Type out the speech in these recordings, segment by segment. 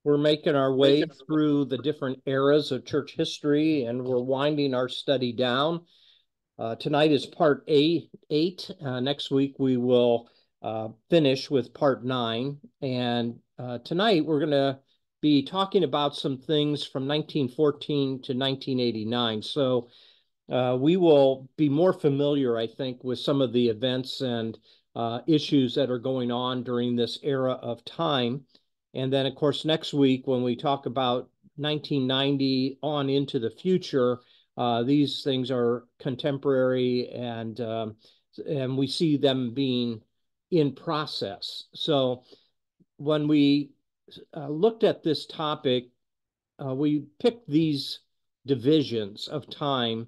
We're making our way through the different eras of church history, and we're winding our study down. Tonight is part eight. Next week we will finish with part 9. And tonight we're going to be talking about some things from 1914 to 1989. So we will be more familiar, I think, with some of the events and issues that are going on during this era of time. And then, of course, next week, when we talk about 1990 on into the future, these things are contemporary and we see them being in process. So when we looked at this topic, we picked these divisions of time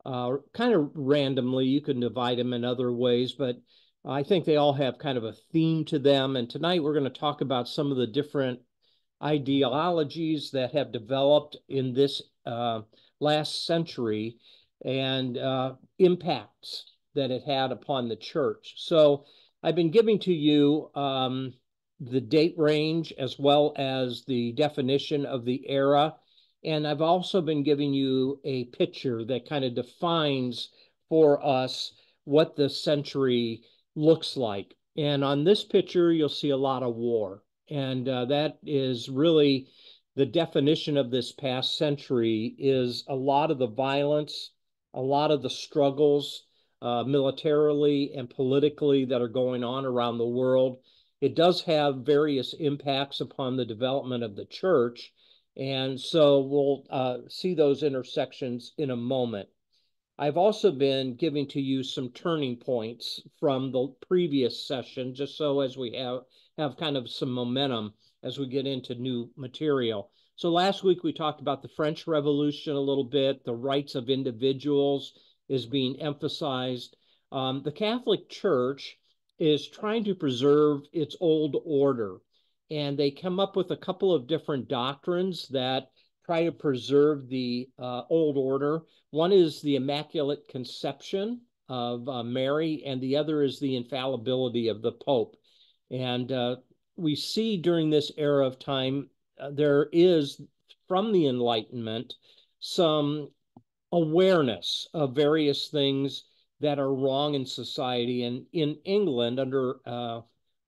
kind of randomly. You can divide them in other ways, but I think they all have kind of a theme to them. And tonight we're going to talk about some of the different ideologies that have developed in this last century and impacts that it had upon the church. So I've been giving to you the date range as well as the definition of the era. And I've also been giving you a picture that kind of defines for us what the century looks like. And on this picture, you'll see a lot of war. And that is really the definition of this past century is a lot of the violence, a lot of the struggles militarily and politically that are going on around the world. It does have various impacts upon the development of the church. And so we'll see those intersections in a moment. I've also been giving to you some turning points from the previous session, just so as we have kind of some momentum as we get into new material. So last week we talked about the French Revolution a little bit. The rights of individuals is being emphasized. The Catholic Church is trying to preserve its old order, and they come up with a couple of different doctrines that try to preserve the old order. One is the Immaculate Conception of Mary, and the other is the infallibility of the Pope. And we see during this era of time, there is, from the Enlightenment, some awareness of various things that are wrong in society. And in England, under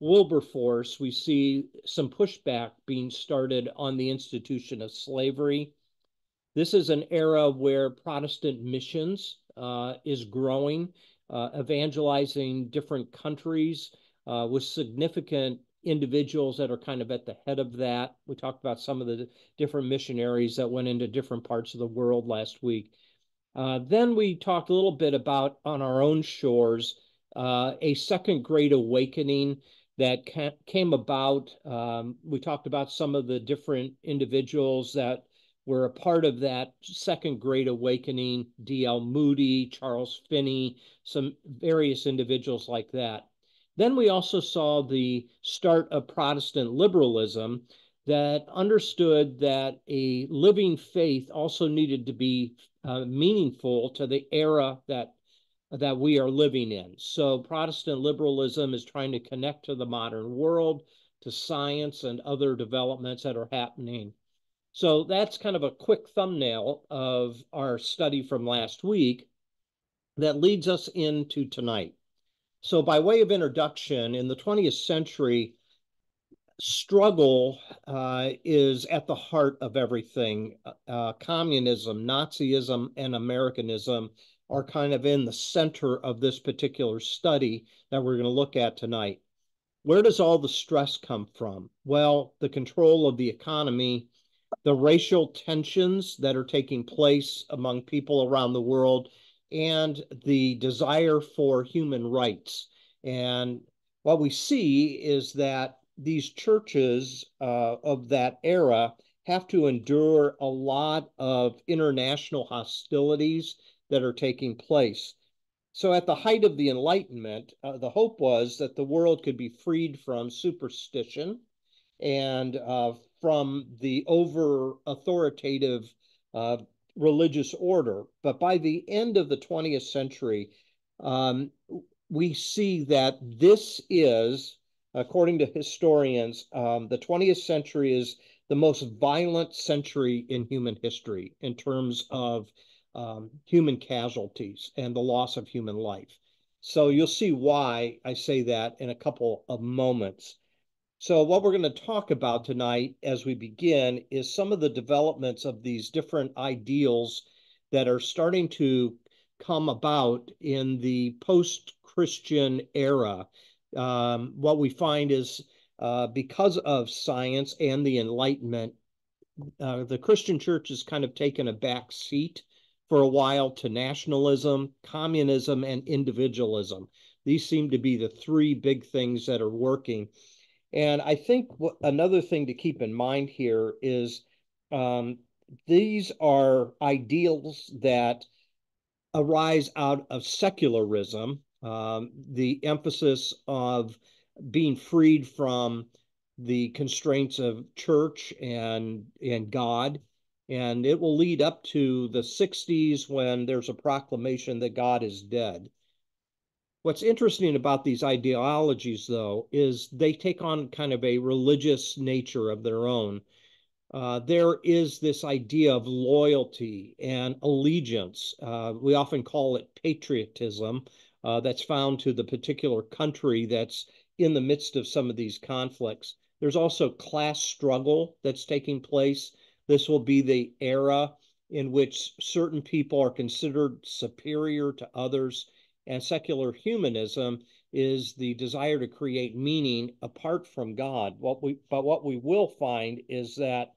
Wilberforce, we see some pushback being started on the institution of slavery. This is an era where Protestant missions is growing, evangelizing different countries with significant individuals that are kind of at the head of that. We talked about some of the different missionaries that went into different parts of the world last week. Then we talked a little bit about, on our own shores, a second great awakening that came about. We talked about some of the different individuals that were a part of that second great awakening, D.L. Moody, Charles Finney, some various individuals like that. Then we also saw the start of Protestant liberalism that understood that a living faith also needed to be meaningful to the era that we are living in. So Protestant liberalism is trying to connect to the modern world, to science and other developments that are happening. So that's kind of a quick thumbnail of our study from last week that leads us into tonight. So by way of introduction, in the 20th century, struggle is at the heart of everything. Communism, Nazism, and Americanism are kind of in the center of this particular study that we're going to look at tonight. Where does all the stress come from? Well, the control of the economy, the racial tensions that are taking place among people around the world, and the desire for human rights. And what we see is that these churches of that era have to endure a lot of international hostilities that are taking place. So at the height of the Enlightenment, the hope was that the world could be freed from superstition and from the over-authoritative religious order. But by the end of the 20th century, we see that this is According to historians, the 20th century is the most violent century in human history in terms of human casualties and the loss of human life. So you'll see why I say that in a couple of moments. So, what we're going to talk about tonight as we begin is some of the developments of these different ideals that are starting to come about in the post Christian era. What we find is because of science and the Enlightenment, the Christian church has kind of taken a back seat for a while to nationalism, communism, and individualism. These seem to be the three big things that are working. And I think another thing to keep in mind here is um, these are ideals that arise out of secularism, the emphasis of being freed from the constraints of church and God. And it will lead up to the 60s when there's a proclamation that God is dead. What's interesting about these ideologies, though, is they take on kind of a religious nature of their own. There is this idea of loyalty and allegiance. We often call it patriotism, that's found to the particular country that's in the midst of some of these conflicts. There's also class struggle that's taking place. This will be the era in which certain people are considered superior to others, and secular humanism is the desire to create meaning apart from God. But what we will find is that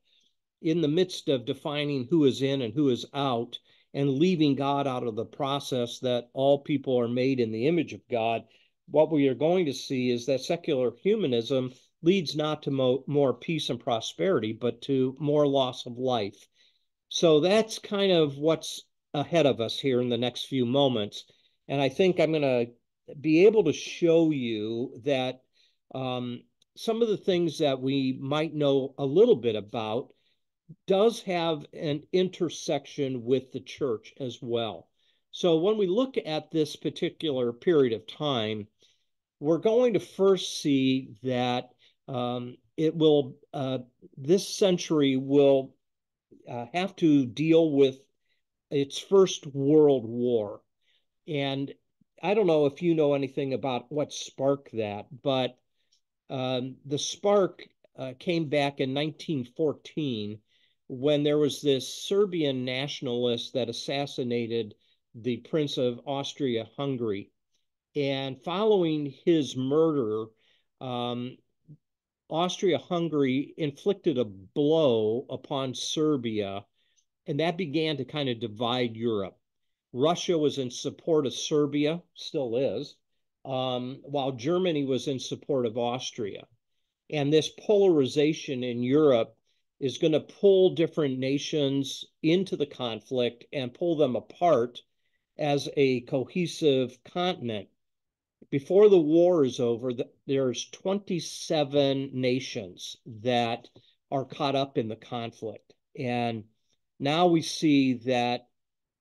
in the midst of defining who is in and who is out and leaving God out of the process, that all people are made in the image of God, what we are going to see is that secular humanism leads not to more peace and prosperity, but to more loss of life. So that's kind of what's ahead of us here in the next few moments. And I think I'm going to be able to show you that um, some of the things that we might know a little bit about does have an intersection with the church as well. So when we look at this particular period of time, we're going to first see that it will, this century will have to deal with its first world war. And I don't know if you know anything about what sparked that, but the spark came back in 1914 when there was this Serbian nationalist that assassinated the Prince of Austria-Hungary. And following his murder, um, Austria-Hungary inflicted a blow upon Serbia, and that began to kind of divide Europe. Russia was in support of Serbia, still is, while Germany was in support of Austria. And this polarization in Europe is going to pull different nations into the conflict and pull them apart as a cohesive continent. Before the war is over, there's 27 nations that are caught up in the conflict. And now we see that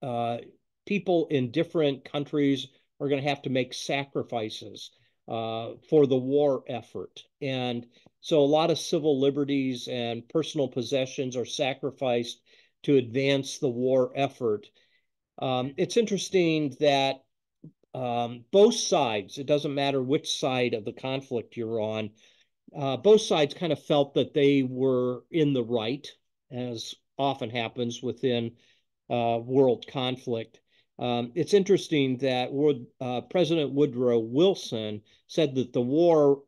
uh, people in different countries are going to have to make sacrifices for the war effort. And so a lot of civil liberties and personal possessions are sacrificed to advance the war effort. It's interesting that both sides, it doesn't matter which side of the conflict you're on, both sides kind of felt that they were in the right, as often happens within world conflict. It's interesting that President Woodrow Wilson said that the war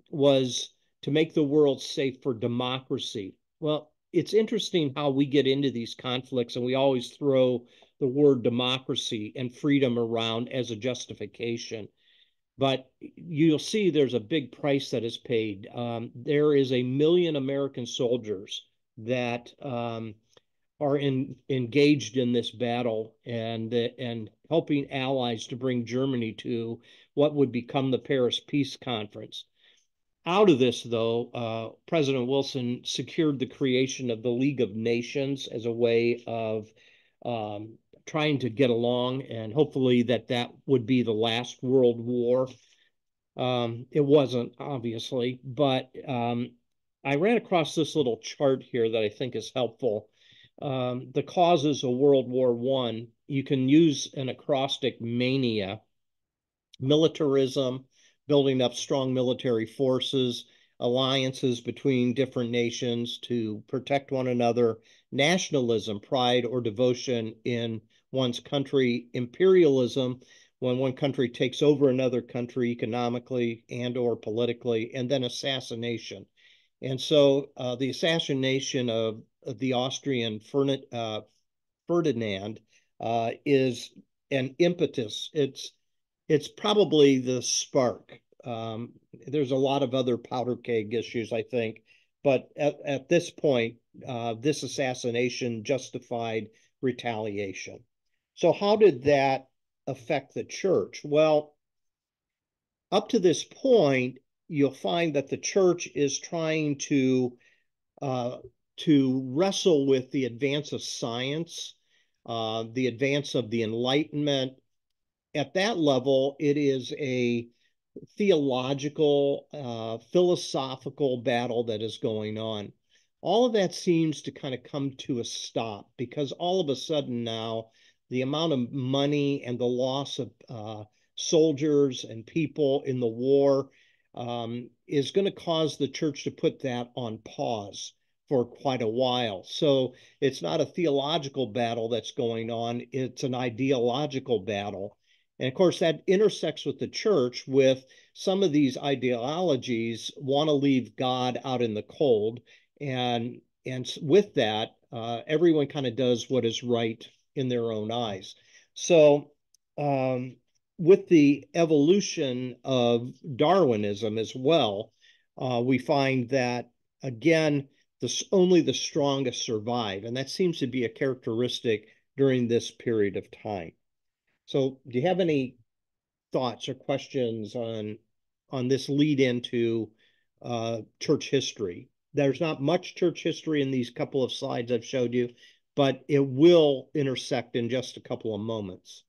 was to make the world safe for democracy. Well, it's interesting how we get into these conflicts and we always throw the word democracy and freedom around as a justification. But you'll see there's a big price that is paid. There is 1 million American soldiers that are engaged in this battle and helping allies to bring Germany to what would become the Paris Peace Conference. Out of this, though, President Wilson secured the creation of the League of Nations as a way of trying to get along, and hopefully that would be the last world war. It wasn't, obviously, but I ran across this little chart here that I think is helpful. The causes of World War I, you can use an acrostic mania: militarism, building up strong military forces, alliances between different nations to protect one another, nationalism, pride or devotion in one's country, imperialism, when one country takes over another country economically and or politically, and then assassination. And so the assassination of the Austrian Ferdinand is an impetus. It's probably the spark. There's a lot of other powder keg issues, I think, but at this point, this assassination justified retaliation. So, how did that affect the church? Well, up to this point, you'll find that the church is trying uh, to wrestle with the advance of science, the advance of the Enlightenment. At that level, it is a theological, philosophical battle that is going on. All of that seems to kind of come to a stop because all of a sudden now, the amount of money and the loss of soldiers and people in the war is going to cause the church to put that on pause for quite a while. So it's not a theological battle that's going on, it's an ideological battle. And of course, that intersects with the church with some of these ideologies want to leave God out in the cold. And with that, everyone kind of does what is right in their own eyes. So um, with the evolution of Darwinism as well, we find that, again, only the strongest survive. And that seems to be a characteristic during this period of time. So do you have any thoughts or questions on this lead into church history? There's not much church history in these couple of slides I've showed you, but it will intersect in just a couple of moments.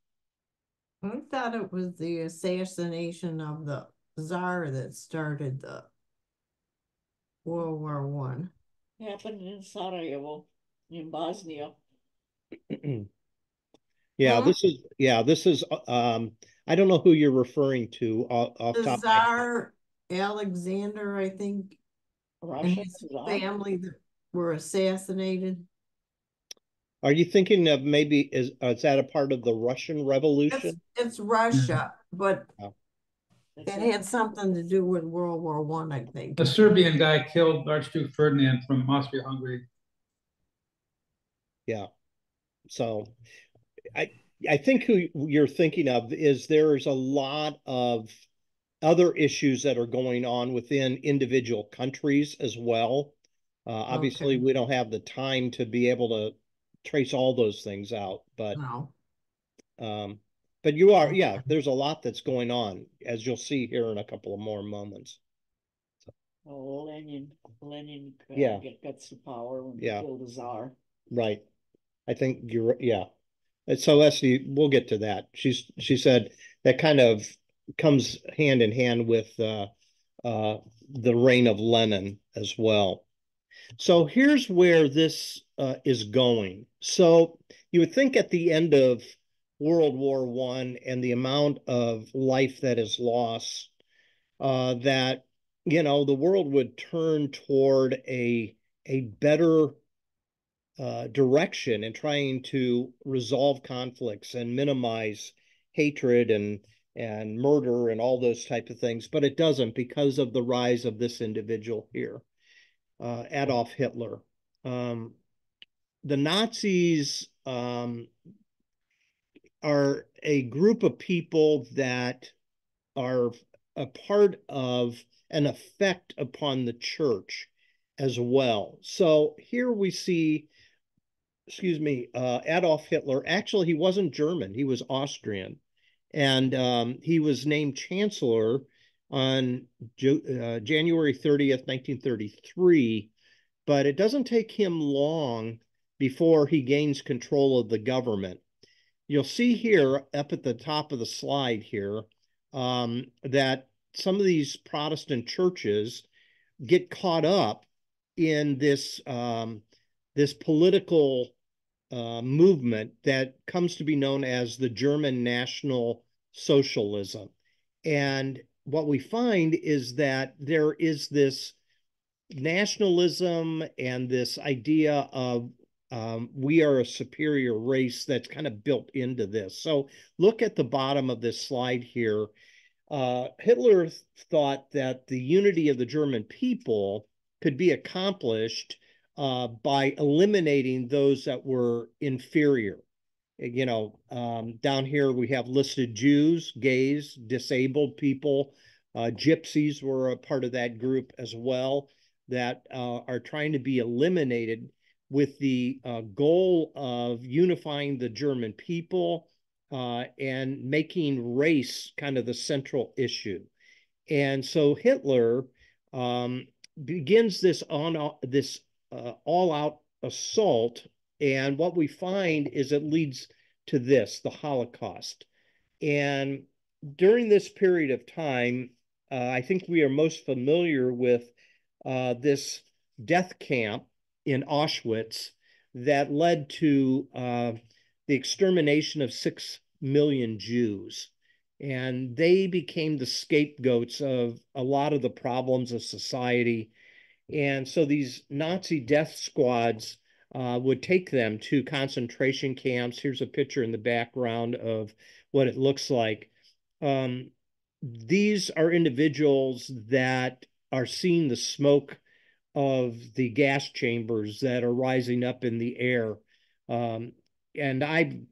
I thought it was the assassination of the Tsar that started the World War I. Happened in Sarajevo, in Bosnia. Yeah, Hmm? this is I don't know who you're referring to off The top of my head. Tsar Alexander, I think, and Russia, his Czar. family that were assassinated. Are you thinking of maybe is that a part of the Russian It's Revolution? it's Russia, but Oh, it had something to do with World War I think. A Serbian guy killed Archduke Ferdinand from Austria-Hungary. yeah. So I I think who you're thinking of is there's a lot of other issues that are going on within individual countries as well. Obviously, Okay. we don't have the time to be able to trace all those things out, No. um, but you are, yeah, Okay. there's a lot that's going on, as you'll see here in a couple of more moments. Oh, Lenin Yeah, got to power when he yeah, killed the Tsar. right. I think you're, yeah. And so Leslie, we'll get to that. She said that kind of comes hand in hand with uh, the reign of Lenin as well. So here's where this is going. So you would think at the end of World War I and the amount of life that is lost, that the world would turn toward a better direction in trying to resolve conflicts and minimize hatred and murder and all those type of things. But it doesn't because of the rise of this individual here, Adolf Hitler. Um, the Nazis are a group of people that are a part of an effect upon the church as well. So here we see, excuse me, Adolf Hitler. Actually, he wasn't German, he was Austrian. And he was named chancellor on January 30th, 1933. But it doesn't take him long before he gains control of the government. You'll see here up at the top of the slide here that some of these Protestant churches get caught up in this political movement that comes to be known as the German National Socialism. And what we find is that there is this nationalism and this idea of we are a superior race that's kind of built into this. So look at the bottom of this slide here. Hitler thought that the unity of the German people could be accomplished by eliminating those that were inferior. Down here we have listed Jews, gays, disabled people. Gypsies were a part of that group as well, that are trying to be eliminated with the goal of unifying the German people and making race kind of the central issue. And so Hitler begins this all-out assault, and what we find is it leads to this, the Holocaust. And during this period of time, I think we are most familiar with this death camp in Auschwitz that led to the extermination of 6 million Jews. And they became the scapegoats of a lot of the problems of society. And so these Nazi death squads would take them to concentration camps. Here's a picture in the background of what it looks like. These are individuals that are seeing the smoke of the gas chambers that are rising up in the air. And I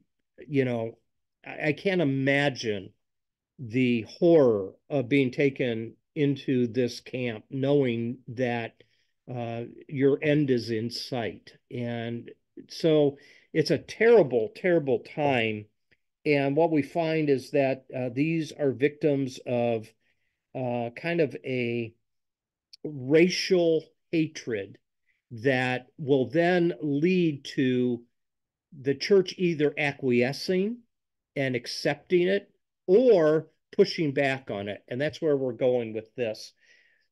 can't imagine the horror of being taken into this camp, knowing that your end is in sight. And so it's a terrible, terrible time. And what we find is that these are victims of kind of a racial hatred that will then lead to the church either acquiescing and accepting it or pushing back on it. And that's where we're going with this.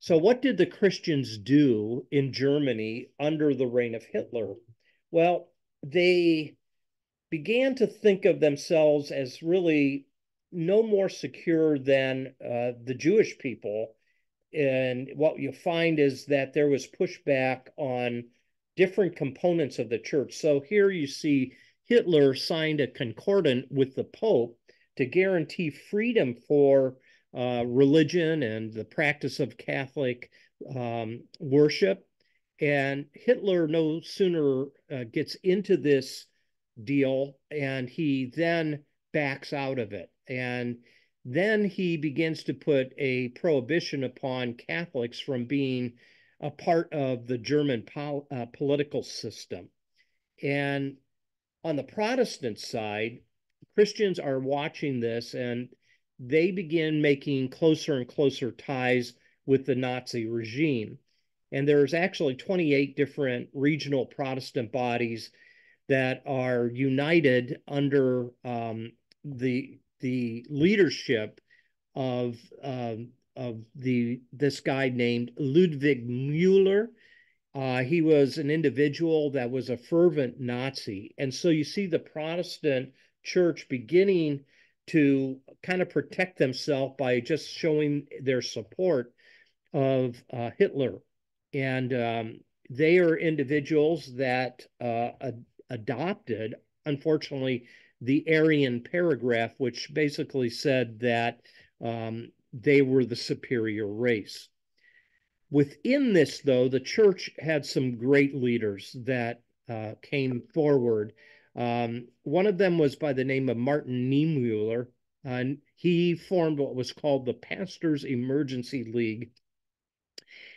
So, what did the Christians do in Germany under the reign of Hitler? Well, they began to think of themselves as really no more secure than the Jewish people. And what you find is that there was pushback on different components of the church. So here you see Hitler signed a concordant with the Pope to guarantee freedom for religion and the practice of Catholic worship. And Hitler no sooner gets into this deal and he then backs out of it. And then he begins to put a prohibition upon Catholics from being a part of the German political system. And on the Protestant side, Christians are watching this and they begin making closer and closer ties with the Nazi regime. And there's actually 28 different regional Protestant bodies that are united under the leadership of this guy named Ludwig Müller. He was an individual that was a fervent Nazi, and so you see the Protestant church beginning to kind of protect themselves by just showing their support of Hitler. And they are individuals that adopted, unfortunately, the Aryan paragraph, which basically said that they were the superior race. Within this, though, the church had some great leaders that came forward. One of them was by the name of Martin Niemöller, and he formed what was called the Pastors Emergency League.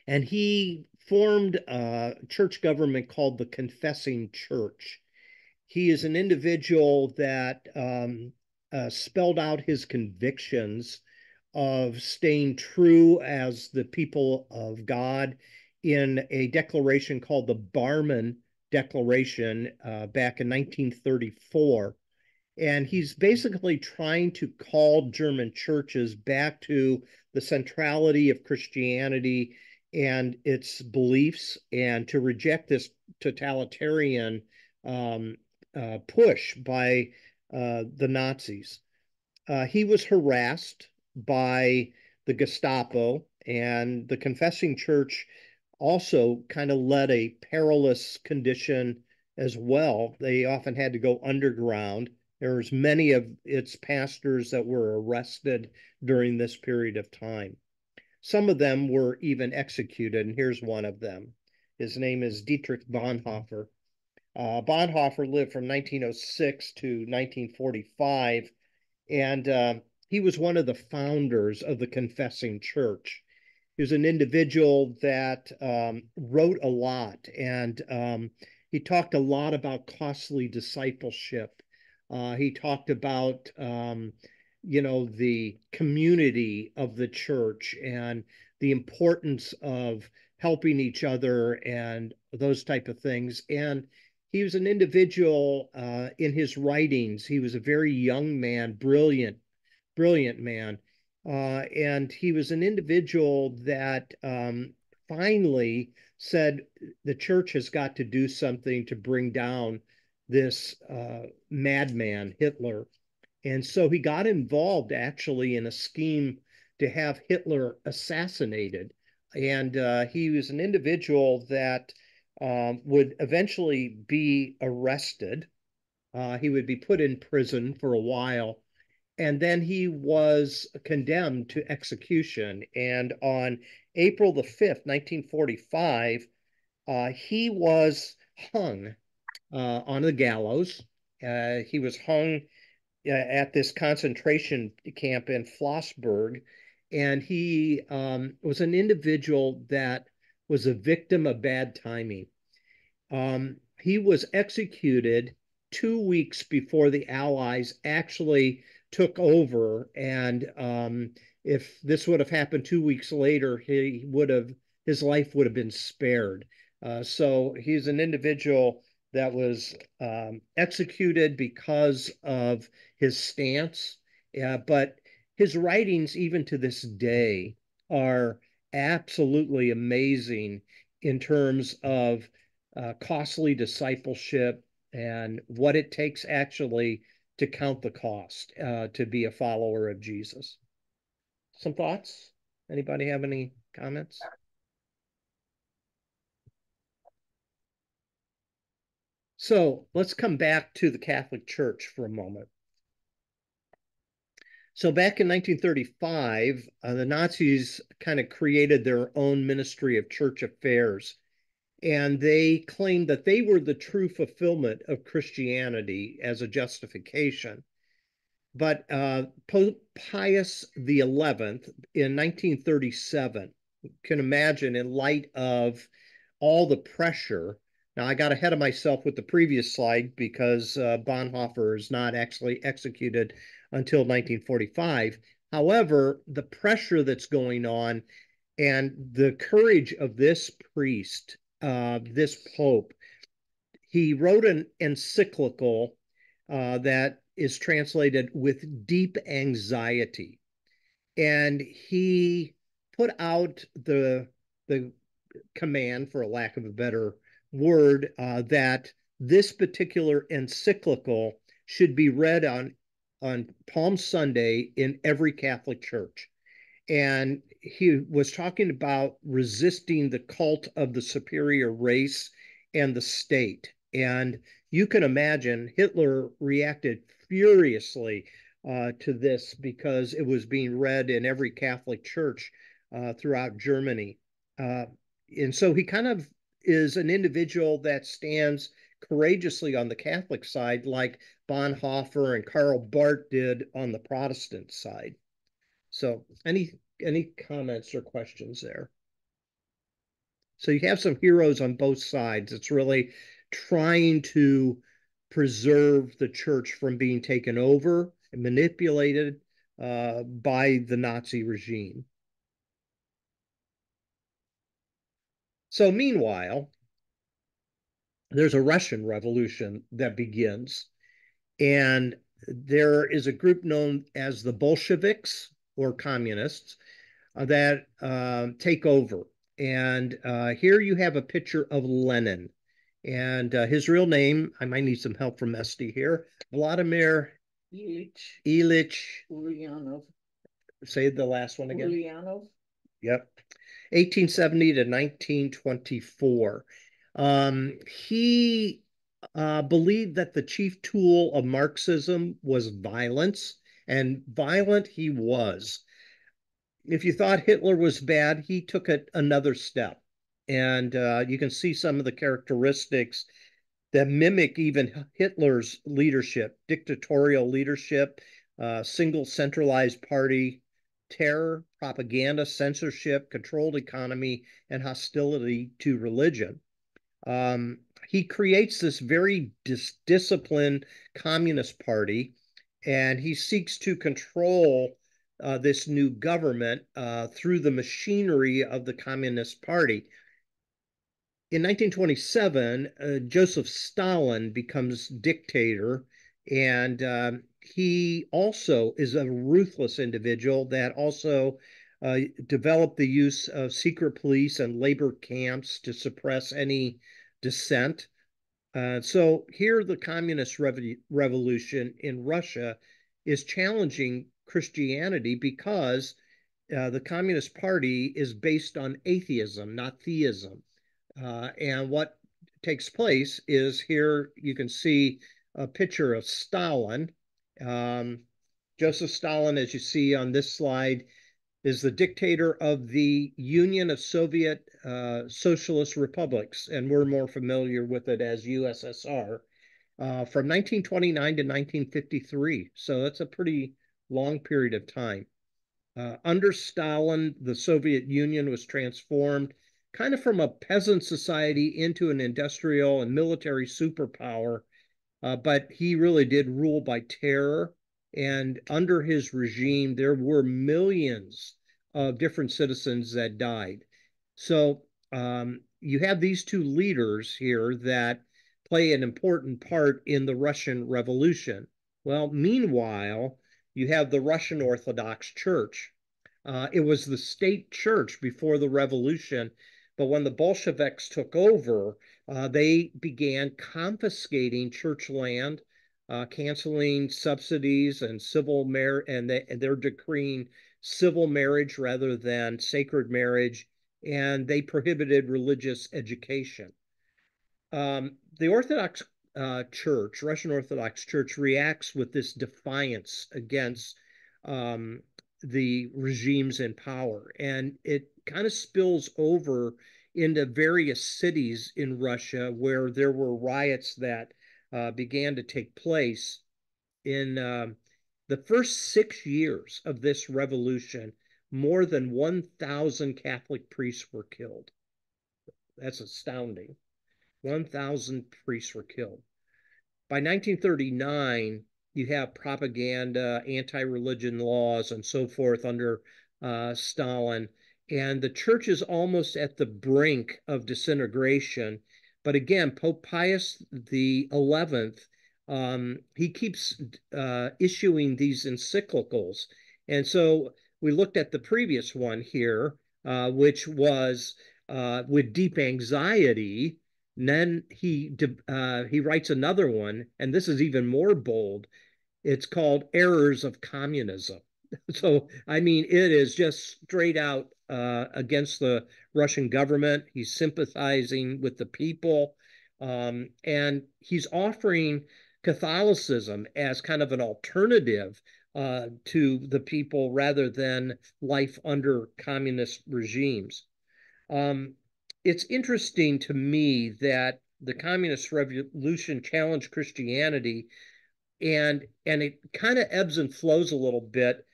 And he formed a church government called the Confessing Church. He is an individual that spelled out his convictions of staying true as the people of God in a declaration called the Barmen Declaration back in 1934. And he's basically trying to call German churches back to the centrality of Christianity and its beliefs, and to reject this totalitarian um, push by the Nazis. He was harassed by the Gestapo, and the confessing church also kind of led a perilous condition as well. They often had to go underground. There was many of its pastors that were arrested during this period of time. Some of them were even executed, and here's one of them. His name is Dietrich Bonhoeffer. Bonhoeffer lived from 1906 to 1945, and he was one of the founders of the Confessing Church. He was an individual that wrote a lot, and he talked a lot about costly discipleship. He talked about, the community of the church and the importance of helping each other and those type of things. And he was an individual in his writings. He was a very young man, brilliant man. And he was an individual that finally said the church has got to do something to bring down this madman, Hitler. And so he got involved actually in a scheme to have Hitler assassinated. And he was an individual that would eventually be arrested. He would be put in prison for a while, and then he was condemned to execution. And on April the 5th, 1945, he was hung on the gallows. He was hung at this concentration camp in Flossburg, and he was an individual that was a victim of bad timing. He was executed 2 weeks before the Allies actually took over. And if this would have happened 2 weeks later, his life would have been spared. So he's an individual that was executed because of his stance. But his writings, even to this day, are absolutely amazing in terms of costly discipleship and what it takes actually to count the cost to be a follower of Jesus. Some thoughts? Anybody have any comments? So let's come back to the Catholic Church for a moment. So back in 1935, the Nazis kind of created their own Ministry of Church Affairs, and they claimed that they were the true fulfillment of Christianity as a justification. But Pope Pius XI in 1937, you can imagine, in light of all the pressure. Now, I got ahead of myself with the previous slide because Bonhoeffer is not actually executed until 1945. However, the pressure that's going on and the courage of this priest, this pope, he wrote an encyclical that is translated with deep anxiety. And he put out the command, for a lack of a better word, that this particular encyclical should be read on Palm Sunday in every Catholic church. And he was talking about resisting the cult of the superior race and the state. And you can imagine Hitler reacted furiously to this because it was being read in every Catholic church throughout Germany. Uh, and so he kind of is an individual that stands courageously on the Catholic side, like Bonhoeffer and Karl Barth did on the Protestant side. So any comments or questions there? So you have some heroes on both sides. It's really trying to preserve the church from being taken over and manipulated by the Nazi regime. So meanwhile, there's a Russian Revolution that begins, and there is a group known as the Bolsheviks or communists that take over. And here you have a picture of Lenin. And his real name, I might need some help from Esty here, Vladimir Ilyich. Ulyanov. Say the last one again. Ulyanov. Yep. 1870 to 1924. He believed that the chief tool of Marxism was violence, and violent he was. If you thought Hitler was bad, he took it another step. And you can see some of the characteristics that mimic even Hitler's leadership, dictatorial leadership, single centralized party, terror, propaganda, censorship, controlled economy, and hostility to religion. He creates this very disciplined communist party, and he seeks to control this new government through the machinery of the Communist Party. In 1927, Joseph Stalin becomes dictator, and he also is a ruthless individual that also developed the use of secret police and labor camps to suppress any dissent. So here, the communist revolution in Russia is challenging Christianity because the Communist Party is based on atheism, not theism. And what takes place is here you can see a picture of Stalin. Joseph Stalin, as you see on this slide, is the dictator of the Union of Soviet Socialist Republics, and we're more familiar with it as USSR, from 1929 to 1953. So that's a pretty long period of time. Under Stalin, the Soviet Union was transformed kind of from a peasant society into an industrial and military superpower, but he really did rule by terror. And under his regime, there were millions of different citizens that died. So you have these two leaders here that play an important part in the Russian Revolution. Well, meanwhile, you have the Russian Orthodox Church. It was the state church before the revolution, but when the Bolsheviks took over, they began confiscating church land, canceling subsidies and they're decreeing civil marriage rather than sacred marriage, and they prohibited religious education. The Orthodox Church, Russian Orthodox Church, reacts with this defiance against the regimes in power, and it kind of spills over into various cities in Russia where there were riots that began to take place. In the first 6 years of this revolution, more than 1,000 Catholic priests were killed. That's astounding. 1,000 priests were killed. By 1939, you have propaganda, anti-religion laws, and so forth under Stalin. And the church is almost at the brink of disintegration. But again, Pope Pius XI, he keeps issuing these encyclicals. And so we looked at the previous one here, which was with deep anxiety. And then he writes another one, and this is even more bold. It's called Errors of Communism. So, I mean, it is just straight out against the Russian government. He's sympathizing with the people, and he's offering Catholicism as kind of an alternative to the people rather than life under communist regimes. It's interesting to me that the communist revolution challenged Christianity, and it kind of ebbs and flows a little bit.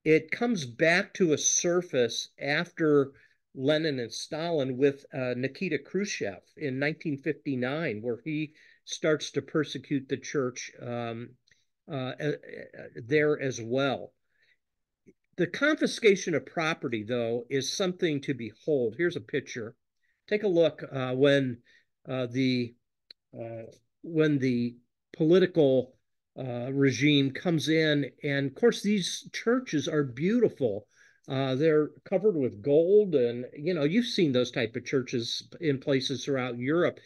It comes back to a surface after Lenin and Stalin with Nikita Khrushchev in 1959, where he starts to persecute the church there as well. The confiscation of property, though, is something to behold. Here's a picture. Take a look when the political regime comes in, and of course these churches are beautiful. They're covered with gold, and you've seen those type of churches in places throughout Europe,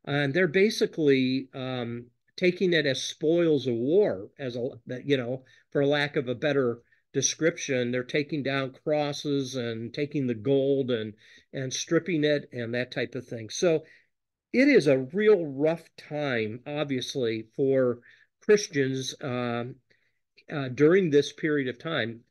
and they're basically taking it as spoils of war, as a for lack of a better description. They're taking down crosses and taking the gold and stripping it and that type of thing. So it is a real rough time, obviously, for Christians during this period of time.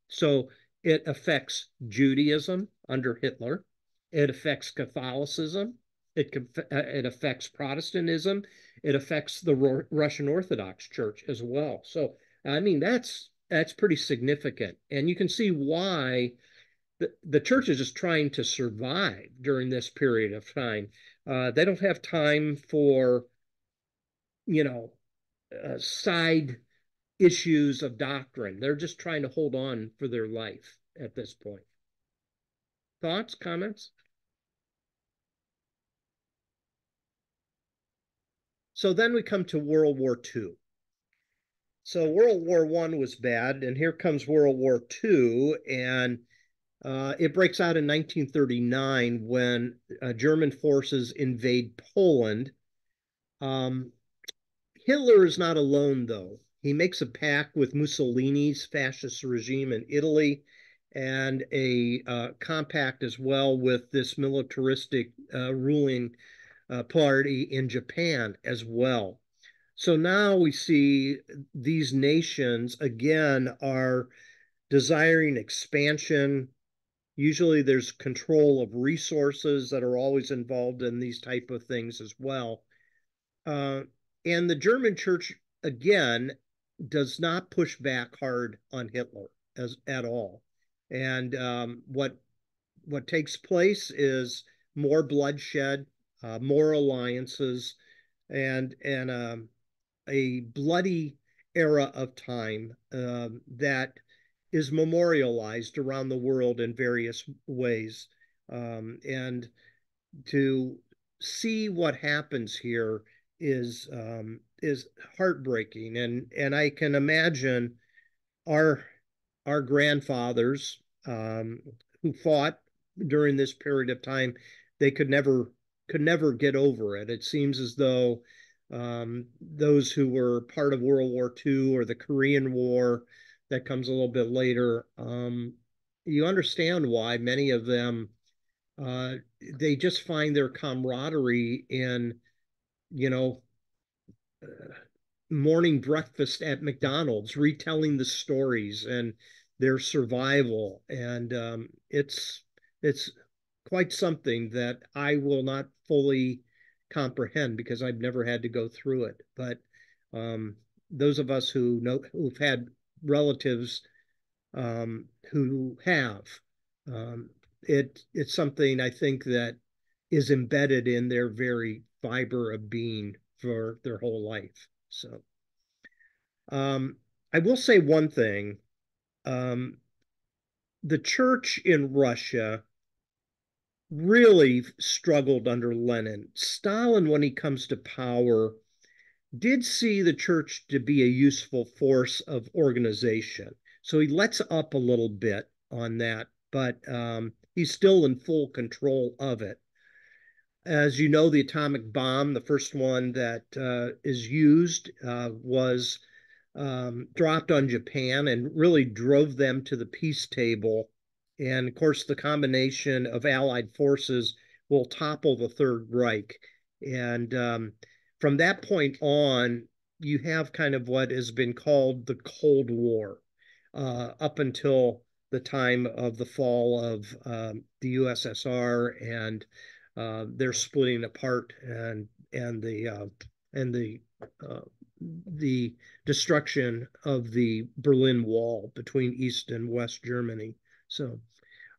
So it affects Judaism under Hitler. It affects Catholicism. It affects Protestantism. It affects the Russian Orthodox Church as well. So I mean that's pretty significant, and you can see why the church is just trying to survive during this period of time. They don't have time for you know side issues of doctrine. They're just trying to hold on for their life at this point. Thoughts, comments? So then we come to World War II. So World War I was bad, and here comes World War II, and it breaks out in 1939 when German forces invade Poland. Um, Hitler is not alone, though. He makes a pact with Mussolini's fascist regime in Italy, and a compact as well with this militaristic ruling party in Japan as well. So now we see these nations again are desiring expansion. Usually there's control of resources that are always involved in these type of things as well. Uh, and the German church, again, does not push back hard on Hitler at all. And what takes place is more bloodshed, more alliances, and a bloody era of time that is memorialized around the world in various ways. And to see what happens here is heartbreaking, and I can imagine our our grandfathers who fought during this period of time. They could never get over it. It seems as though those who were part of World War II or the Korean War that comes a little bit later, you understand why many of them they just find their camaraderie in you know morning breakfast at McDonald's, retelling the stories and their survival, and it's quite something that I will not fully comprehend because I've never had to go through it. But um, those of us who've had relatives who have. It's something I think that is embedded in their very fiber of being for their whole life. So um, I will say one thing. Um, the church in Russia really struggled under Lenin. Stalin, when he comes to power, did see the church to be a useful force of organization. So he lets up a little bit on that, but he's still in full control of it. As you know, the atomic bomb, the first one that is used, was dropped on Japan and really drove them to the peace table. And of course, the combination of Allied forces will topple the Third Reich. And from that point on, you have kind of what has been called the Cold War up until the time of the fall of the USSR and their splitting apart and uh, the destruction of the Berlin Wall between East and West Germany. So,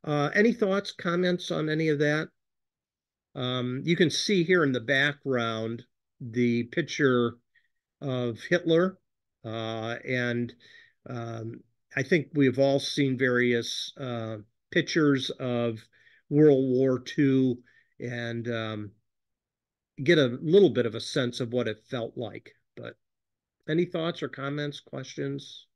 any thoughts, comments on any of that? You can see here in the background the picture of Hitler, and um, I think we've all seen various pictures of World War II and get a little bit of a sense of what it felt like. But Any thoughts or comments, questions?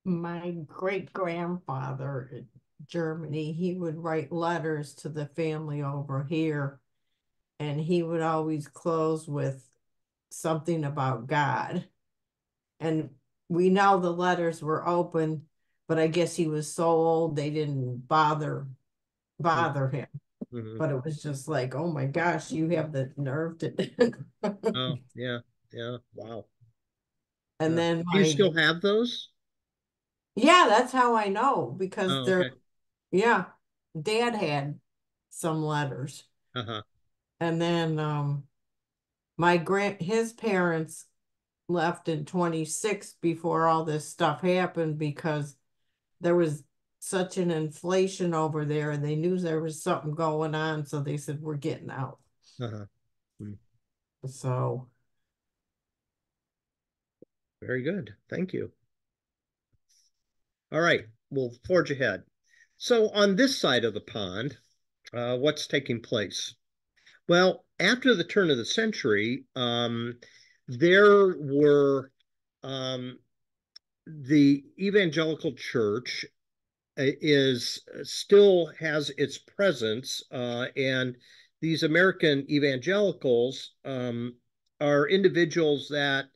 My great grandfather in Germany, he would write letters to the family over here, and he would always close with something about God. And we know the letters were open, but I guess he was so old they didn't bother him. Mm-hmm. But it was just like, oh my gosh, you have the nerve to. Oh, yeah, yeah, wow. And then Do you my, still have those? yeah, that's how I know because Oh, they're, okay. yeah, dad had some letters. Uh-huh. And then his parents left in 26 before all this stuff happened because there was such an inflation over there and they knew there was something going on, so they said we're getting out. Uh-huh. Mm. So Very good. Thank you. All right, we'll forge ahead. So on this side of the pond, what's taking place? Well, after the turn of the century, there were the evangelical church is still has its presence, and these American evangelicals are individuals that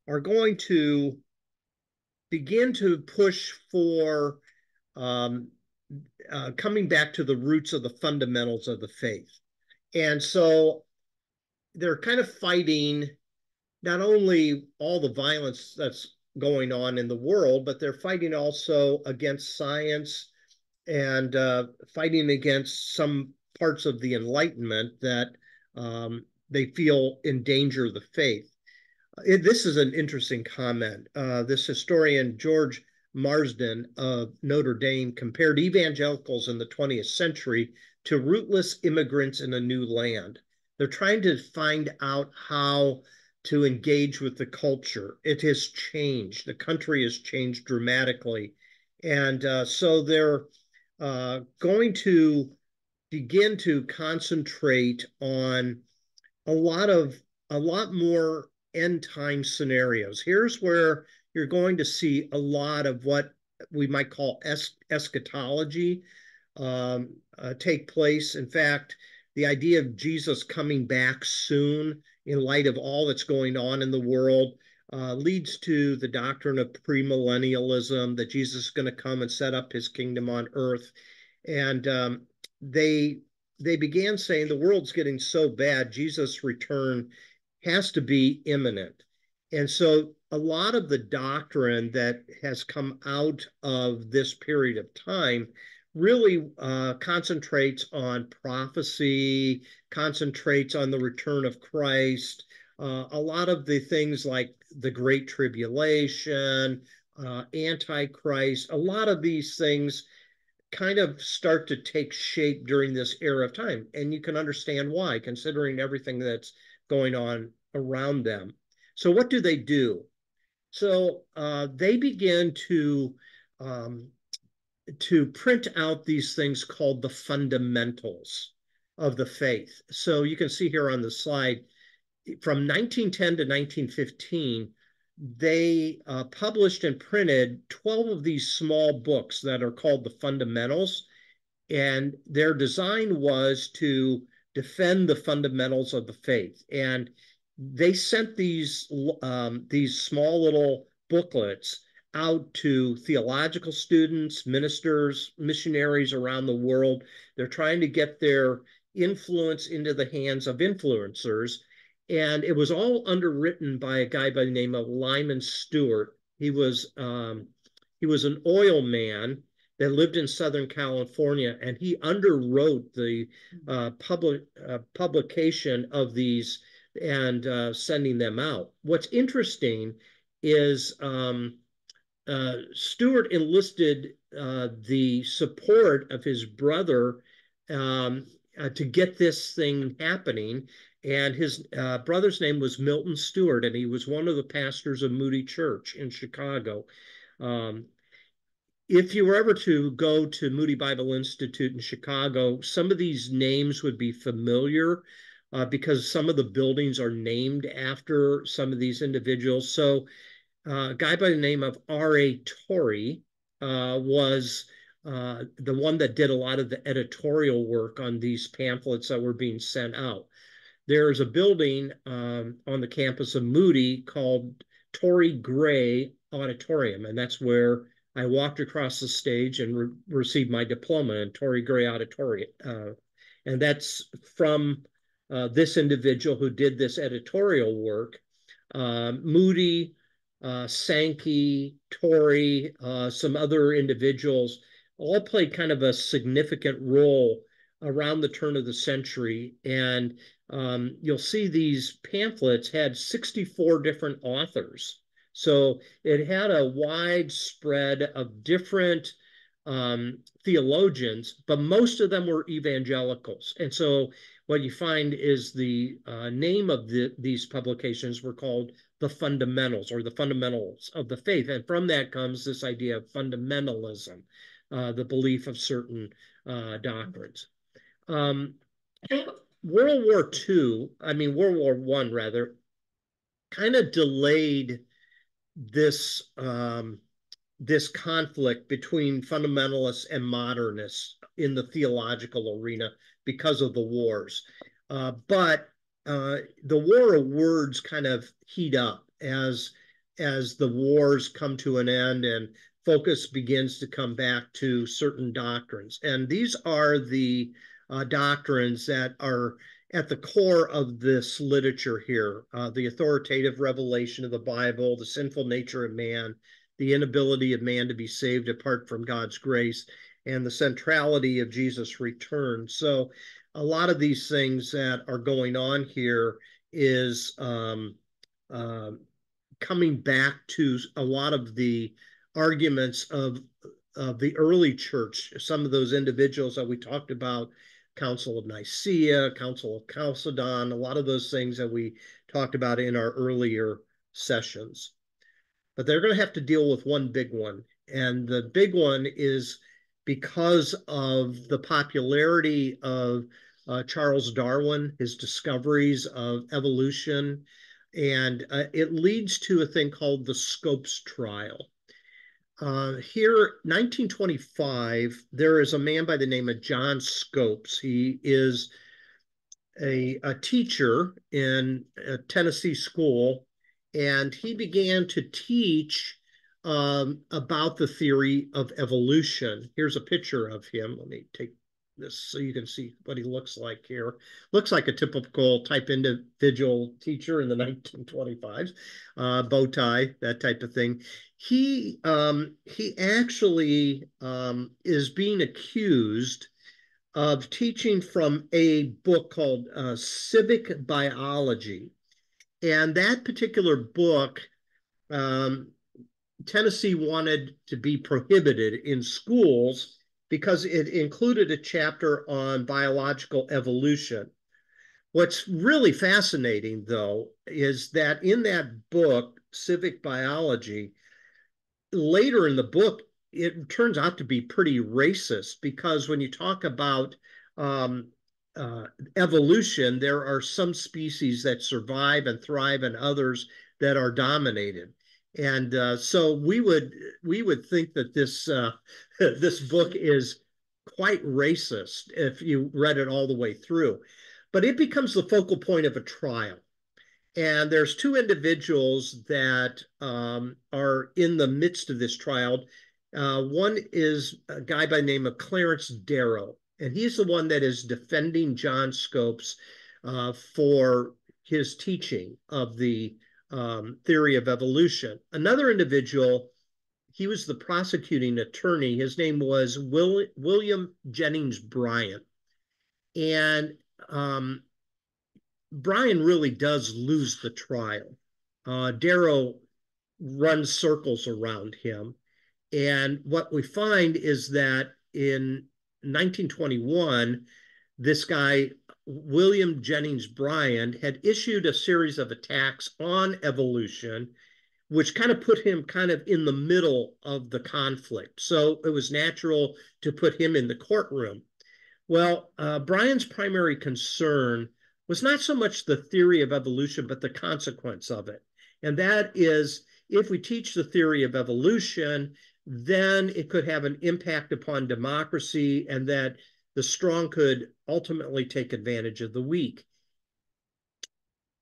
are going to begin to push for um, coming back to the roots of the fundamentals of the faith. And so they're kind of fighting not only all the violence that's going on in the world, but they're fighting also against science and fighting against some parts of the Enlightenment that they feel endanger the faith. This is an interesting comment. This historian, George Marsden of Notre Dame, compared evangelicals in the 20th century to rootless immigrants in a new land. They're trying to find out how to engage with the culture. It has changed. The country has changed dramatically. And so they're going to begin to concentrate on a lot of a lot more end time scenarios. Here's where you're going to see a lot of what we might call eschatology take place. In fact, the idea of Jesus coming back soon in light of all that's going on in the world leads to the doctrine of premillennialism, that Jesus is going to come and set up his kingdom on earth. And they they began saying the world's getting so bad, Jesus' return has to be imminent. And so a lot of the doctrine that has come out of this period of time really concentrates on prophecy, concentrates on the return of Christ, a lot of the things like the Great Tribulation, Antichrist, a lot of these things kind of start to take shape during this era of time. And you can understand why, considering everything that's going on around them. So, what do? So, they begin um, to print out these things called the fundamentals of the faith. So, you can see here on the slide from 1910 to 1915, they published and printed 12 of these small books that are called the fundamentals, and their design was to defend the fundamentals of the faith. And they sent these small little booklets out to theological students, ministers, missionaries around the world. They're trying to get their influence into the hands of influencers. And it was all underwritten by a guy by the name of Lyman Stewart. He was an oil man that lived in Southern California, and he underwrote the publication of these and sending them out. What's interesting is Stewart enlisted the support of his brother to get this thing happening. And his brother's name was Milton Stewart, and he was one of the pastors of Moody Church in Chicago. Um, if you were ever to go to Moody Bible Institute in Chicago, some of these names would be familiar. because some of the buildings are named after some of these individuals. So a guy by the name of R.A. Torrey was the one that did a lot of the editorial work on these pamphlets that were being sent out. There's a building on the campus of Moody called Torrey Gray Auditorium, and that's where I walked across the stage and received my diploma in Torrey Gray Auditorium. And that's from this individual who did this editorial work. Moody, Sankey, Torrey, some other individuals all played kind of a significant role around the turn of the century. And you'll see these pamphlets had 64 different authors. So it had a wide spread of different theologians, but most of them were evangelicals. And so what you find is the name of these publications were called the fundamentals, or the fundamentals of the faith. And from that comes this idea of fundamentalism, the belief of certain doctrines. World War II, World War I rather, kind of delayed this this conflict between fundamentalists and modernists in the theological arena because of the wars. But the war of words kind of heat up as the wars come to an end and focus begins to come back to certain doctrines. And these are the doctrines that are at the core of this literature here: the authoritative revelation of the Bible, the sinful nature of man, the inability of man to be saved apart from God's grace, and the centrality of Jesus' return. So a lot of these things that are going on here is coming back to a lot of the arguments of the early church. Some of those individuals that we talked about, Council of Nicaea, Council of Chalcedon, a lot of those things that we talked about in our earlier sessions. But they're going to have to deal with one big one. And the big one is because of the popularity of Charles Darwin, his discoveries of evolution, and it leads to a thing called the Scopes trial. Here, 1925, there is a man by the name of John Scopes. He is a teacher in a Tennessee school, and he began to teach about the theory of evolution. Here's a picture of him. Let me take this so you can see what he looks like here. Looks like a typical type individual teacher in the 1925s, bow tie, that type of thing. He actually is being accused of teaching from a book called Civic Biology. And that particular book, Tennessee wanted to be prohibited in schools because it included a chapter on biological evolution. What's really fascinating, though, is that in that book, Civic Biology, later in the book, it turns out to be pretty racist, because when you talk about evolution, there are some species that survive and thrive and others that are dominated. And so we would think that this this book is quite racist if you read it all the way through. But it becomes the focal point of a trial. And there's two individuals that are in the midst of this trial. One is a guy by the name of Clarence Darrow, and he's the one that is defending John Scopes for his teaching of the theory of evolution. Another individual, he was the prosecuting attorney. His name was William Jennings Bryan. And Bryan really does lose the trial. Darrow runs circles around him. And what we find is that in 1921, this guy, William Jennings Bryan, had issued a series of attacks on evolution, which kind of put him kind of in the middle of the conflict. So it was natural to put him in the courtroom. Well, Bryan's primary concern was not so much the theory of evolution, but the consequence of it. And that is, if we teach the theory of evolution, then it could have an impact upon democracy, and that the strong could ultimately take advantage of the weak.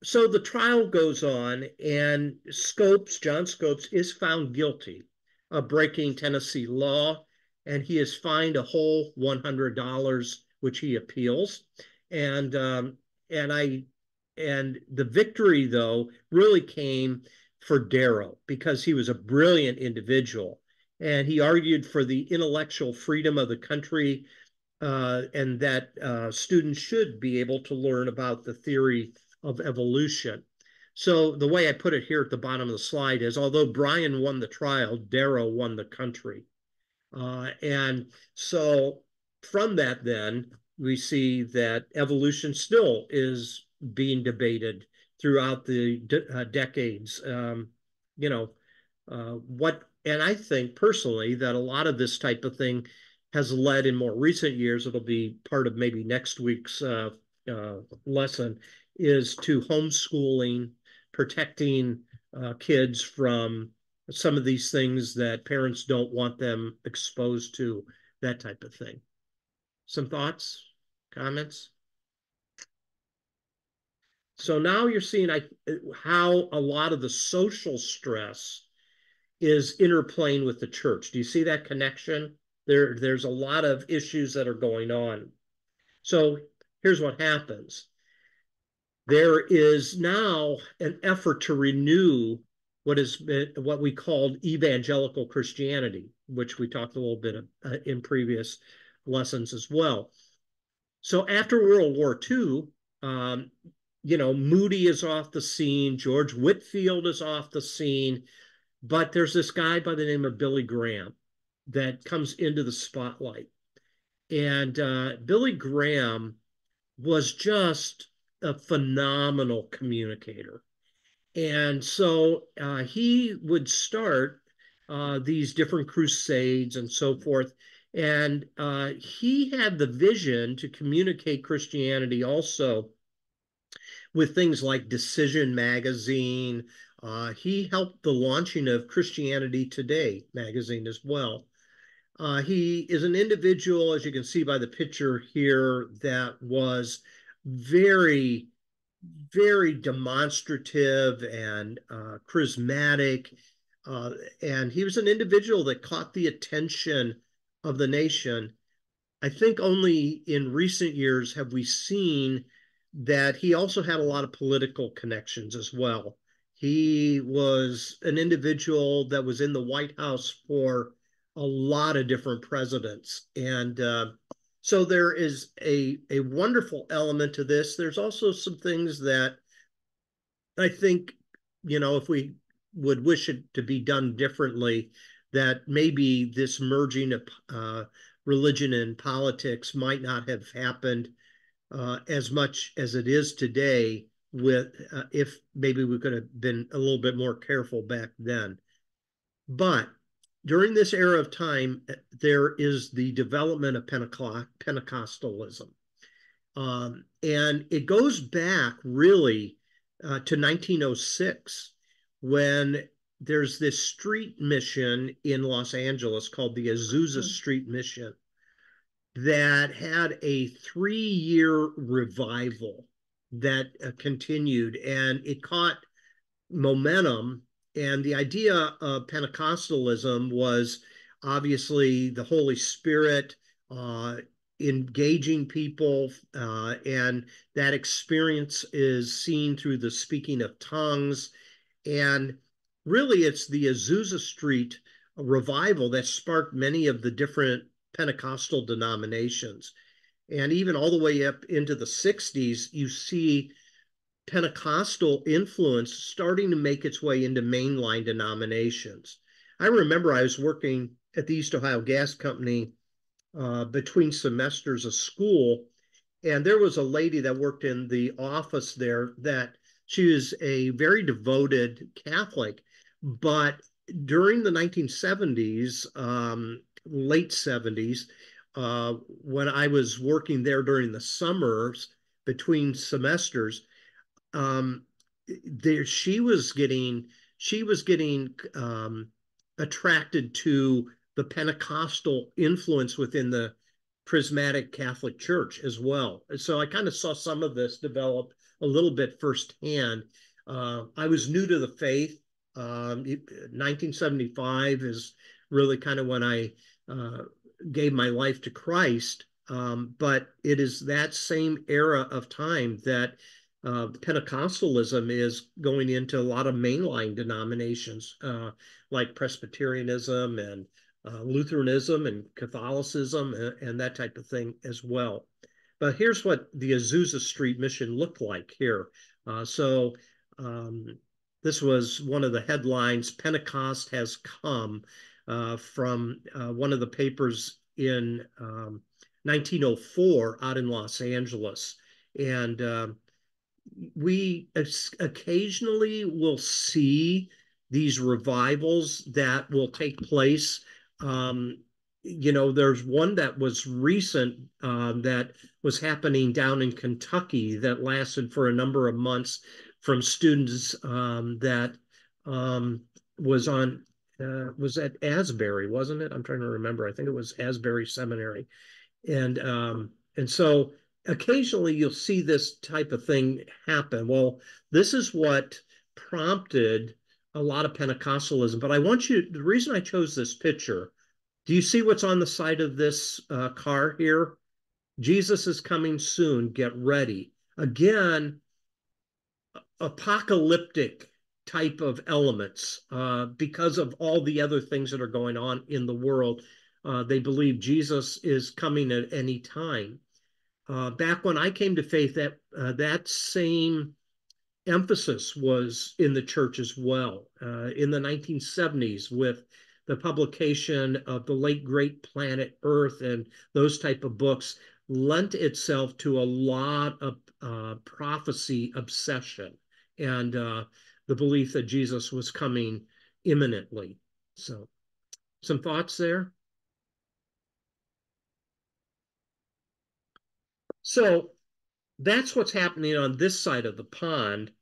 So the trial goes on, and John Scopes, is found guilty of breaking Tennessee law, and he is fined a whole $100, which he appeals. And and I and the victory, though, really came for Darrow, because he was a brilliant individual, and he argued for the intellectual freedom of the country, and that students should be able to learn about the theory of evolution. So the way I put it here at the bottom of the slide is, although Bryan won the trial, Darrow won the country. And so from that, then, we see that evolution still is being debated throughout the decades. And I think personally that a lot of this type of thing has led in more recent years, it'll be part of maybe next week's lesson, is to homeschooling, protecting kids from some of these things that parents don't want them exposed to, that type of thing. Some thoughts, comments? So now you're seeing how a lot of the social stress is interplaying with the church. Do you see that connection? There's a lot of issues that are going on. So here's what happens. There is now an effort to renew what we called evangelical Christianity, which we talked a little bit in previous lessons as well. So after World War II, Moody is off the scene, George Whitefield is off the scene, but there's this guy by the name of Billy Graham that comes into the spotlight. And Billy Graham was just a phenomenal communicator. And so he would start these different crusades and so forth. And he had the vision to communicate Christianity also with things like Decision Magazine. He helped the launching of Christianity Today magazine as well. He is an individual, as you can see by the picture here, that was very, very demonstrative and charismatic. And he was an individual that caught the attention of the nation. I think only in recent years have we seen that he also had a lot of political connections as well. He was an individual that was in the White House for a lot of different presidents. And so there is a wonderful element to this. There's also some things that I think, if we would wish it to be done differently, that maybe this merging of religion and politics might not have happened as much as it is today, if maybe we could have been a little bit more careful back then. But during this era of time, there is the development of Pentecostalism. And it goes back really to 1906, when there's this street mission in Los Angeles called the Azusa Street Mission that had a 3-year revival that continued, and it caught momentum. And the idea of Pentecostalism was obviously the Holy Spirit engaging people, and that experience is seen through the speaking of tongues. And really, it's the Azusa Street revival that sparked many of the different Pentecostal denominations. And even all the way up into the 60s, you see Pentecostal influence starting to make its way into mainline denominations. I remember I was working at the East Ohio Gas Company between semesters of school, and there was a lady that worked in the office there that she was a very devoted Catholic, but during the 1970s, late 70s, when I was working there during the summers, between semesters, there she was getting attracted to the Pentecostal influence within the Charismatic Catholic Church as well. So I kind of saw some of this develop a little bit firsthand. I was new to the faith. 1975 is really kind of when I gave my life to Christ. But it is that same era of time that Pentecostalism is going into a lot of mainline denominations like Presbyterianism and Lutheranism and Catholicism and that type of thing as well. But here's what the Azusa Street mission looked like here. So this was one of the headlines, Pentecost has come, from one of the papers in 1904 out in Los Angeles. And we occasionally will see these revivals that will take place. There's one that was recent that was happening down in Kentucky that lasted for a number of months from students that was on was at Asbury, wasn't it? I'm trying to remember. I think it was Asbury Seminary, and so occasionally you'll see this type of thing happen. Well, this is what prompted a lot of Pentecostalism. But I want you, the reason I chose this picture, do you see what's on the side of this car here? Jesus is coming soon, get ready. Again, apocalyptic type of elements because of all the other things that are going on in the world. They believe Jesus is coming at any time. Back when I came to faith, that same emphasis was in the church as well. In the 1970s, with the publication of The Late Great Planet Earth and those type of books, lent itself to a lot of prophecy obsession and the belief that Jesus was coming imminently. So, some thoughts there? So that's what's happening on this side of the pond.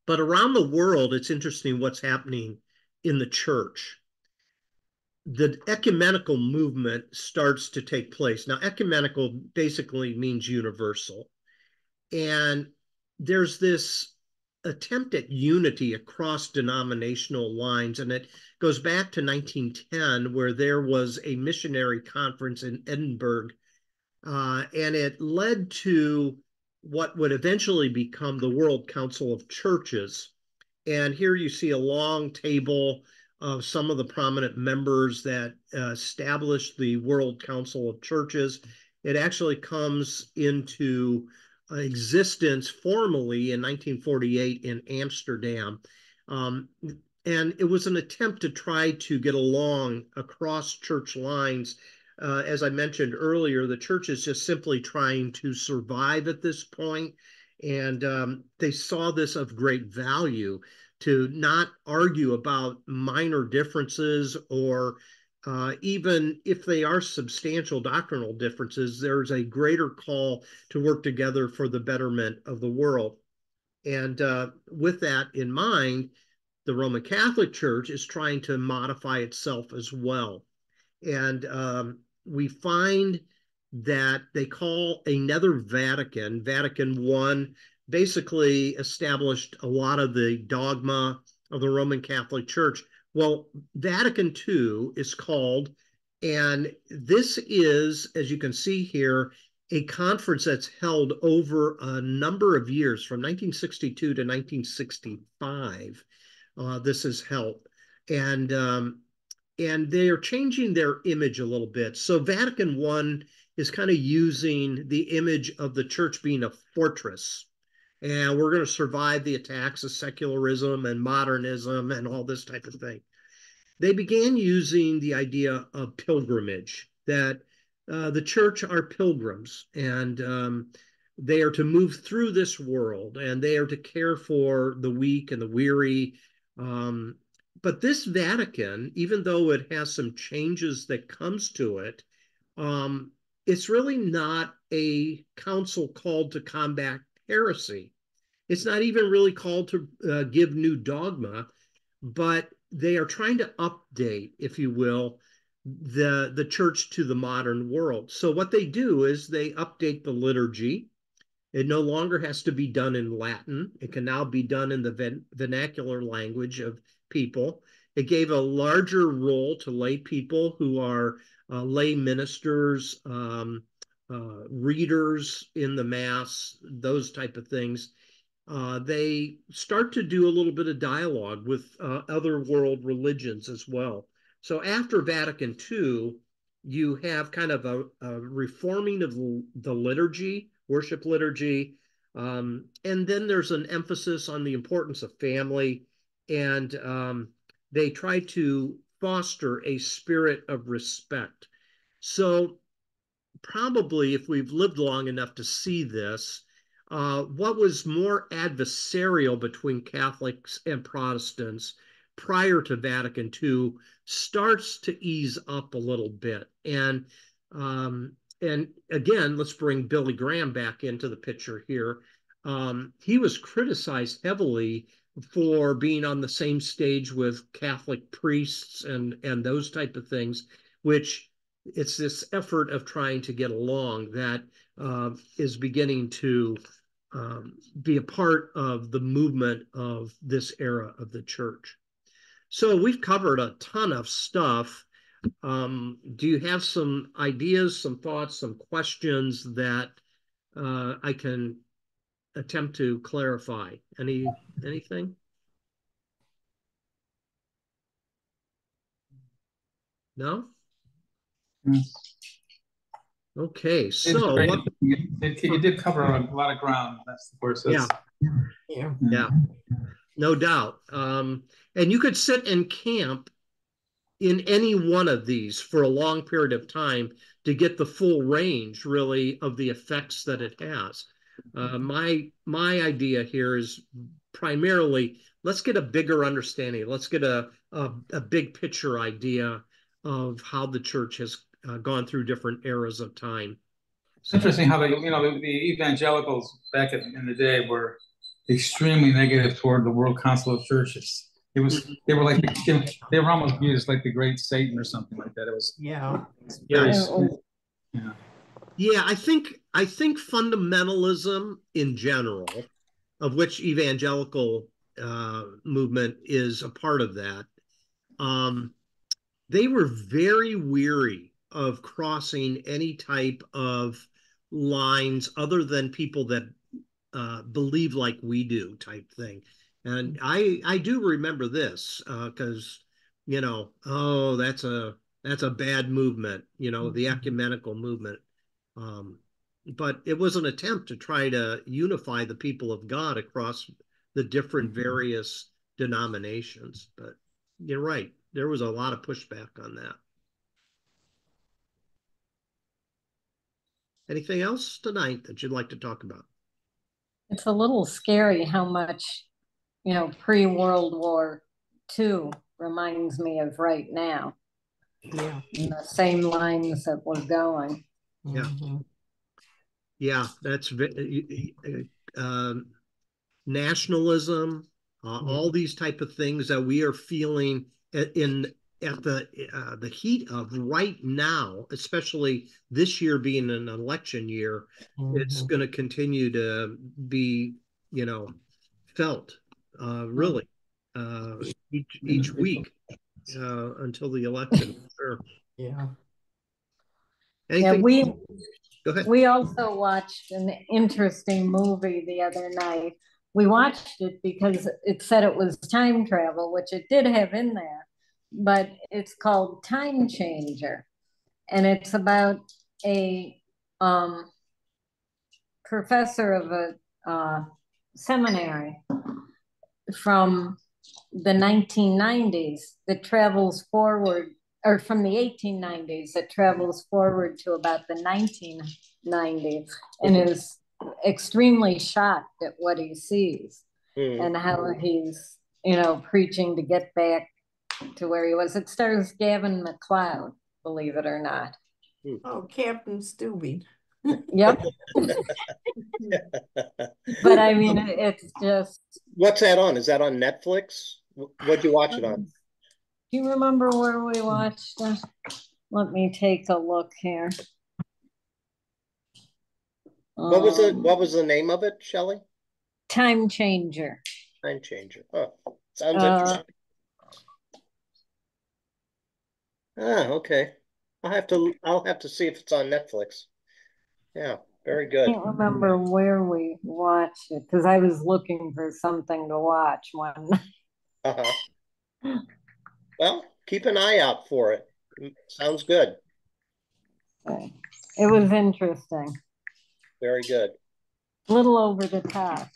But around the world, it's interesting what's happening in the church. The ecumenical movement starts to take place. Now, ecumenical basically means universal. And there's this attempt at unity across denominational lines. And it goes back to 1910, where there was a missionary conference in Edinburgh. And it led to what would eventually become the World Council of Churches. And here you see a long table of some of the prominent members that established the World Council of Churches. It actually comes into existence formally in 1948 in Amsterdam. And it was an attempt to try to get along across church lines. As I mentioned earlier, the church is just simply trying to survive at this point. And they saw this of great value to not argue about minor differences or even if they are substantial doctrinal differences, there's a greater call to work together for the betterment of the world. And with that in mind, the Roman Catholic Church is trying to modify itself as well. And we find that they call another Vatican, Vatican I, basically established a lot of the dogma of the Roman Catholic Church. Well, Vatican II is called, and this is, as you can see here, a conference that's held over a number of years, from 1962 to 1965. This is held. And they are changing their image a little bit. So Vatican I is kind of using the image of the church being a fortress. And we're going to survive the attacks of secularism and modernism and all this type of thing. They began using the idea of pilgrimage, that the church are pilgrims and they are to move through this world and they are to care for the weak and the weary. But this Vatican, even though it has some changes that comes to it, it's really not a council called to combat heresy. It's not even really called to give new dogma, but they are trying to update, if you will, the church to the modern world. So what they do is they update the liturgy. It no longer has to be done in Latin. It can now be done in the vernacular language of people. It gave a larger role to lay people who are lay ministers, readers in the Mass, those type of things. They start to do a little bit of dialogue with other world religions as well. So after Vatican II, you have kind of a reforming of the liturgy, worship liturgy, and then there's an emphasis on the importance of family, and they try to foster a spirit of respect. So probably, if we've lived long enough to see this, what was more adversarial between Catholics and Protestants prior to Vatican II starts to ease up a little bit. And again, let's bring Billy Graham back into the picture here. He was criticized heavily for being on the same stage with Catholic priests and those type of things, which it's this effort of trying to get along that is beginning to be a part of the movement of this era of the church. So we've covered a ton of stuff. Do you have some ideas, some thoughts, some questions that I can attempt to clarify? Anything? No? Okay, so you did cover a lot of ground. That's of course. Yeah, no doubt. And you could sit and camp in any one of these for a long period of time to get the full range, really, of the effects that it has. My idea here is primarily let's get a bigger understanding. Let's get a big picture idea of how the church has gone through different eras of time. It's interesting how the evangelicals back in the day were extremely negative toward the World Council of Churches. They were like they were almost viewed as like the great Satan or something like that. It was very yeah. I think fundamentalism in general, of which evangelical movement is a part of that. They were very weary of crossing any type of lines other than people that believe like we do type thing. And I do remember this because oh, that's a bad movement, the ecumenical movement. But it was an attempt to try to unify the people of God across the different various denominations. But you're right, there was a lot of pushback on that. Anything else tonight that you'd like to talk about? It's a little scary how much, pre-World War II reminds me of right now. Yeah. In the same lines that we're going. Yeah. Yeah, that's nationalism, all these type of things that we are feeling at the heat of right now, especially this year being an election year. It's going to continue to be, felt really each week until the election. Sure. Yeah. Anything? Yeah, Go ahead. We also watched an interesting movie the other night. We watched it because it said it was time travel, which it did have in there, but it's called Time Changer. And it's about a professor of a seminary from the 1990s that travels forward, or from the 1890s that travels forward to about the 1990s, and is extremely shocked at what he sees and how he's, preaching to get back to where he was. It stars Gavin MacLeod, believe it or not. Oh, Captain Stubing. Yep. But I mean, it's just. What's that on? Is that on Netflix? What'd you watch it on? Do you remember where we watched? Let me take a look here. What was the name of it, Shelley? Time Changer. Time Changer. Oh, sounds interesting. Okay. I'll have to see if it's on Netflix. Yeah, very I good. can't remember where we watched it because I was looking for something to watch one night. Uh-huh. Well, keep an eye out for it. Sounds good. It was interesting. Very good. A little over the top.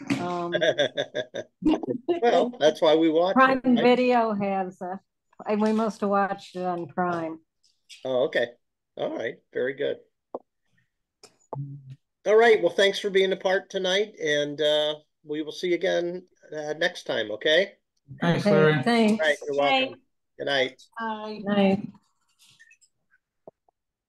Well, that's why we watch Prime it, right? Video has we must have watched it on Prime. Oh, okay. All right. Very good. All right. Well, thanks for being a part tonight, and we will see you again next time, okay? Thanks, Okay, Larry. thanks. All right. You're welcome. Good night. Hi. Night.